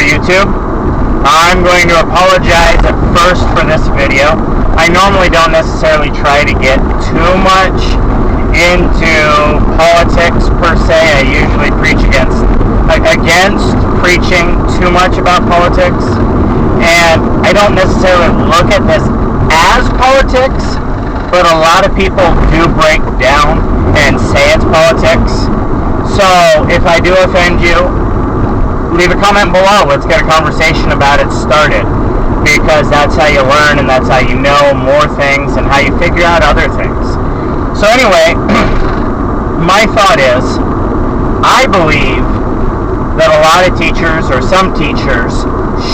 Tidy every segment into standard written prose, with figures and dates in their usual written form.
YouTube. I'm going to apologize at first for this video. I normally don't necessarily try to get too much into politics per se. I usually preach against preaching too much about politics, and I don't necessarily look at this as politics, but a lot of people do break down and say it's politics. So if I do offend you, leave a comment below. Let's get a conversation about it started, because that's how you learn and that's how you know more things and how you figure out other things. So anyway, my thought is, I believe that a lot of teachers, or some teachers,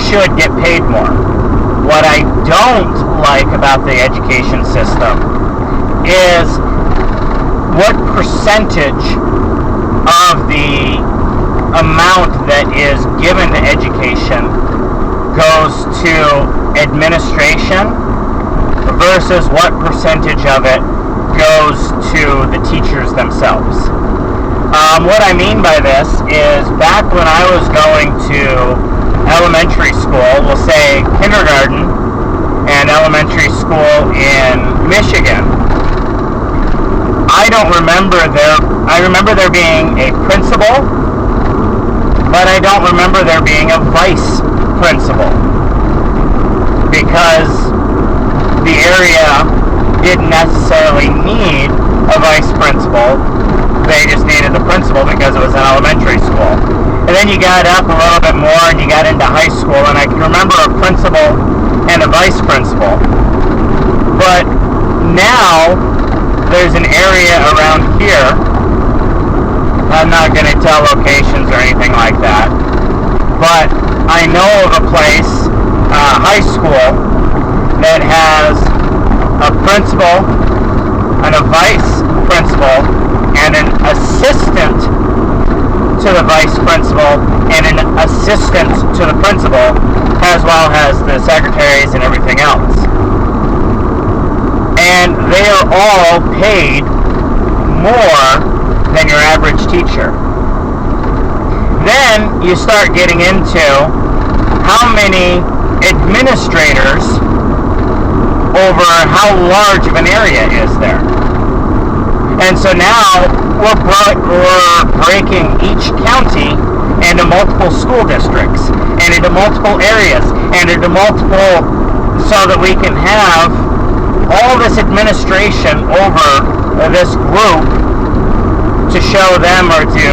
should get paid more. What I don't like about the education system is what percentage of the amount that is given to education goes to administration versus what percentage of it goes to the teachers themselves. What I mean by this is, back when I was going to elementary school, we'll say kindergarten and elementary school in Michigan, I remember there being a principal, but I don't remember there being a vice principal, because the area didn't necessarily need a vice principal. They just needed the principal because it was an elementary school. And then you got up a little bit more and you got into high school, and I can remember a principal and a vice principal. But now there's an area around here, I'm not going to tell locations or anything like that, but I know of a place, high school, that has a principal and a vice principal and an assistant to the vice principal and an assistant to the principal, as well as the secretaries and everything else. And they are all paid more than your average teacher. Then you start getting into how many administrators over how large of an area is there. And so now we're breaking each county into multiple school districts and into multiple areas and into multiple, so that we can have all this administration over this group to show them, or to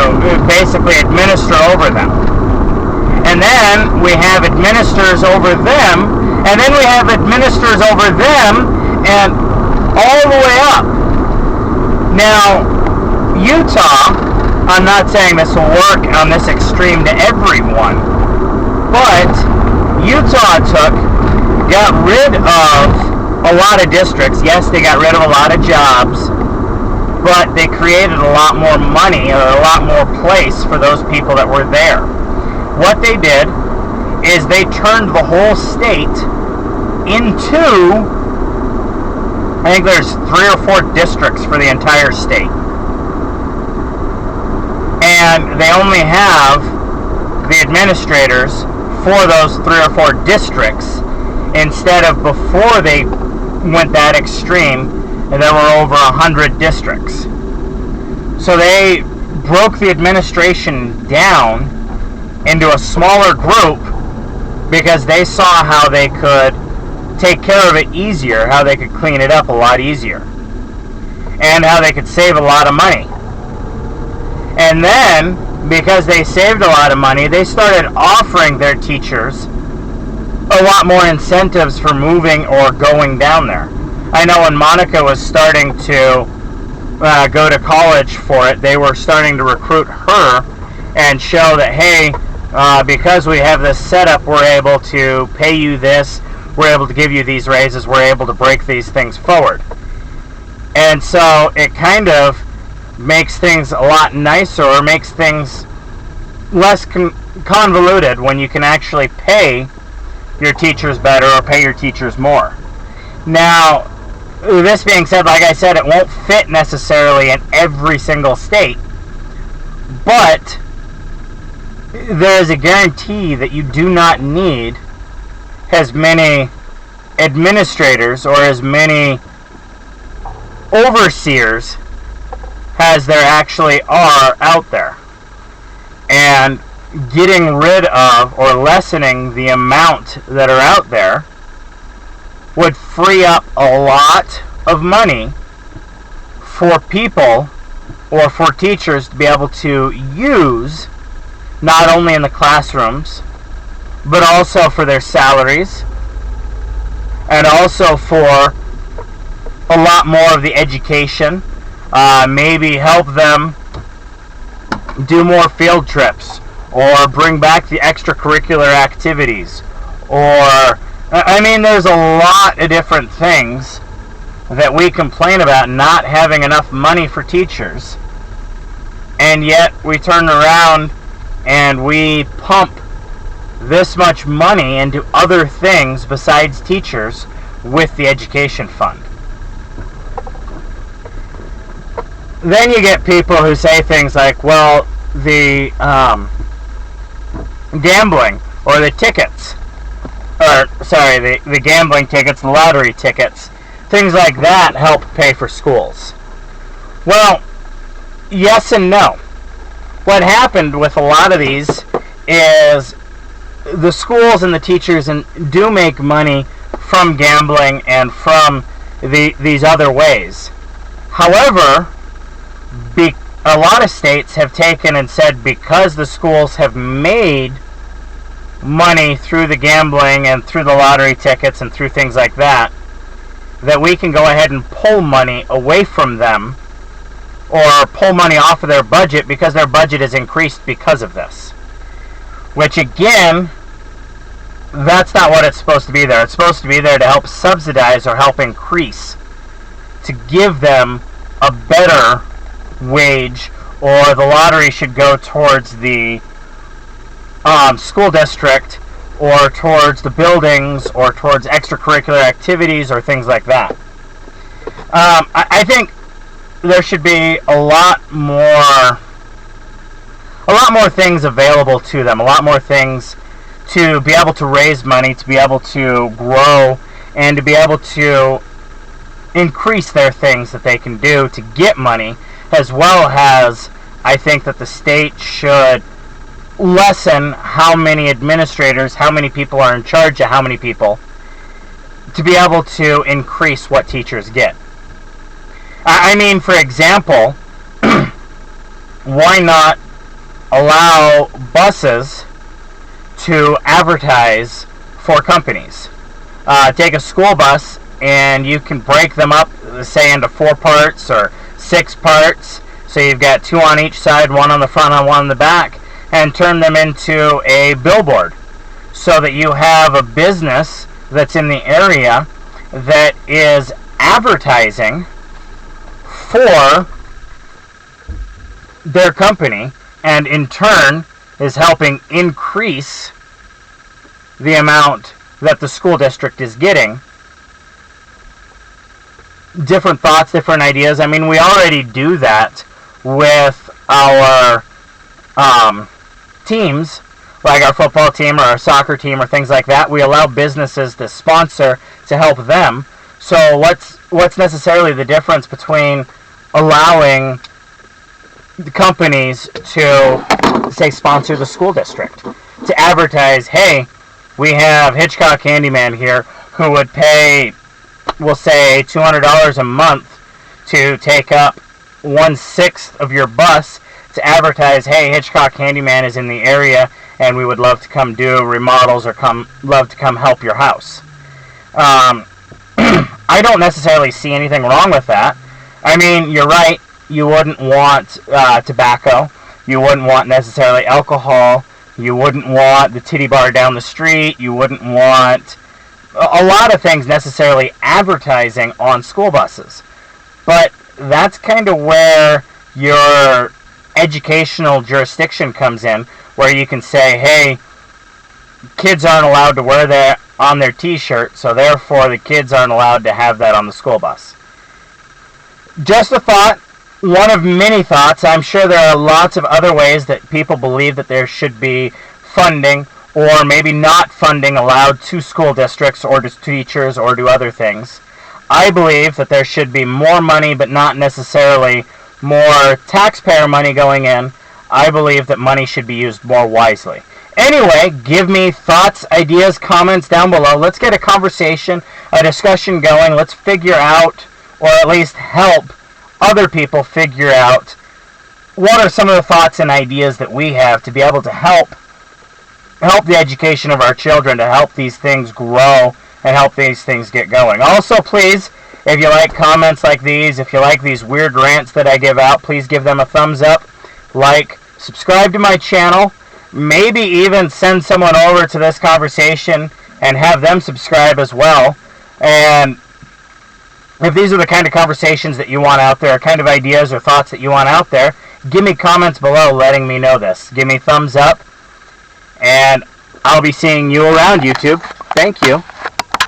basically administer over them. And then we have administrators over them, and then we have administrators over them, and all the way up. Now, Utah, I'm not saying this will work on this extreme to everyone, but Utah got rid of a lot of districts. Yes, they got rid of a lot of jobs, but they created a lot more money, or a lot more place for those people that were there. What they did is they turned the whole state into, I think there's 3 or 4 districts for the entire state. And they only have the administrators for those 3 or 4 districts, instead of before they went that extreme, and there were over 100 districts. So they broke the administration down into a smaller group because they saw how they could take care of it easier, how they could clean it up a lot easier, and how they could save a lot of money. And then, because they saved a lot of money, they started offering their teachers a lot more incentives for moving or going down there. I know when Monica was starting to go to college for it, they were starting to recruit her and show that, hey, because we have this setup, we're able to pay you this, we're able to give you these raises, we're able to break these things forward. And so it kind of makes things a lot nicer, or makes things less convoluted when you can actually pay your teachers better, or pay your teachers more. Now, this being said, like I said, it won't fit necessarily in every single state, but there is a guarantee that you do not need as many administrators or as many overseers as there actually are out there. And getting rid of or lessening the amount that are out there would free up a lot of money for people or for teachers to be able to use, not only in the classrooms, but also for their salaries, and also for a lot more of the education. Maybe help them do more field trips, or bring back the extracurricular activities, or, I mean, there's a lot of different things that we complain about not having enough money for teachers, and yet we turn around and we pump this much money into other things besides teachers with the education fund. Then you get people who say things like, well, the gambling or the tickets, the gambling tickets, the lottery tickets, things like that help pay for schools. Well, yes and no. What happened with a lot of these is the schools and the teachers do make money from gambling and from these other ways. However, a lot of states have taken and said, because the schools have made money through the gambling and through the lottery tickets and through things like that, that we can go ahead and pull money away from them or pull money off of their budget because their budget is increased because of this. Which, again, that's not what it's supposed to be there. It's supposed to be there to help subsidize or help increase, to give them a better wage, or the lottery should go towards the school district, or towards the buildings, or towards extracurricular activities, or things like that. I think there should be a lot more things available to them, a lot more things to be able to raise money, to be able to grow, and to be able to increase their things that they can do to get money, as well as I think that the state should lessen how many administrators, how many people are in charge of how many people, to be able to increase what teachers get. I mean, for example, why not allow buses to advertise for companies? Take a school bus and you can break them up, say, into 4 parts or 6 parts, so you've got 2 on each side, 1 on the front and 1 on the back, and turn them into a billboard, so that you have a business that's in the area that is advertising for their company, and in turn is helping increase the amount that the school district is getting. Different thoughts, different ideas. I mean, we already do that with our teams, like our football team or our soccer team or things like that. We allow businesses to sponsor to help them. So what's necessarily the difference between allowing the companies to, say, sponsor the school district, to advertise, hey, we have Hitchcock Handyman here who would pay, we'll say, $200 a month to take up 1/6 of your bus, to advertise, hey, Hitchcock Handyman is in the area and we would love to come do remodels or love to come help your house. I don't necessarily see anything wrong with that. I mean, you're right, you wouldn't want tobacco, you wouldn't want necessarily alcohol, you wouldn't want the titty bar down the street, you wouldn't want a lot of things necessarily advertising on school buses. But that's kind of where your educational jurisdiction comes in, where you can say, hey, kids aren't allowed to wear that on their t-shirt, so therefore the kids aren't allowed to have that on the school bus. Just a thought. one of many thoughts. I'm sure there are lots of other ways that people believe that there should be funding or maybe not funding allowed to school districts or to teachers or to other things. I believe that there should be more money, but not necessarily more taxpayer money going in. I believe that money should be used more wisely. Anyway, give me thoughts, ideas, comments down below. Let's get a conversation, a discussion going. Let's figure out, or at least help other people figure out what are some of the thoughts and ideas that we have to be able to help the education of our children, to help these things grow and help these things get going. Also, please, if you like comments like these, if you like these weird rants that I give out, please give them a thumbs up, like, subscribe to my channel, maybe even send someone over to this conversation and have them subscribe as well. And if these are the kind of conversations that you want out there, kind of ideas or thoughts that you want out there, give me comments below letting me know this. Give me thumbs up, and I'll be seeing you around, YouTube. Thank you.